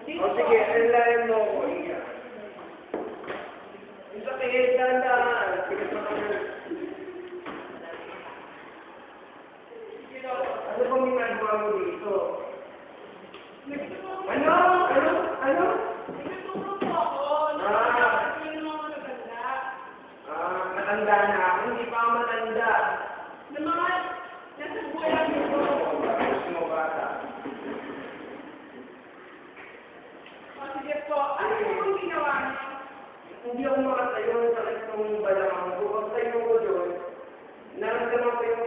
O sige, alalayan mo ako. Yung sakit, dahan-dahan. Sige, ano bang ginagawa mo dito? Ano? Ano? Nagtuturo po ako. Hindi naman ako matanda. Matanda na ako. Hindi pa ako matanda. Na mga nasa buwan ko. Gusto mo bata? O sige po. Ano po ang ginawa niyo? Hindi ako makatayo. Sakit ng balakang ko. Pag tayo ko doon, naramdaman ko yung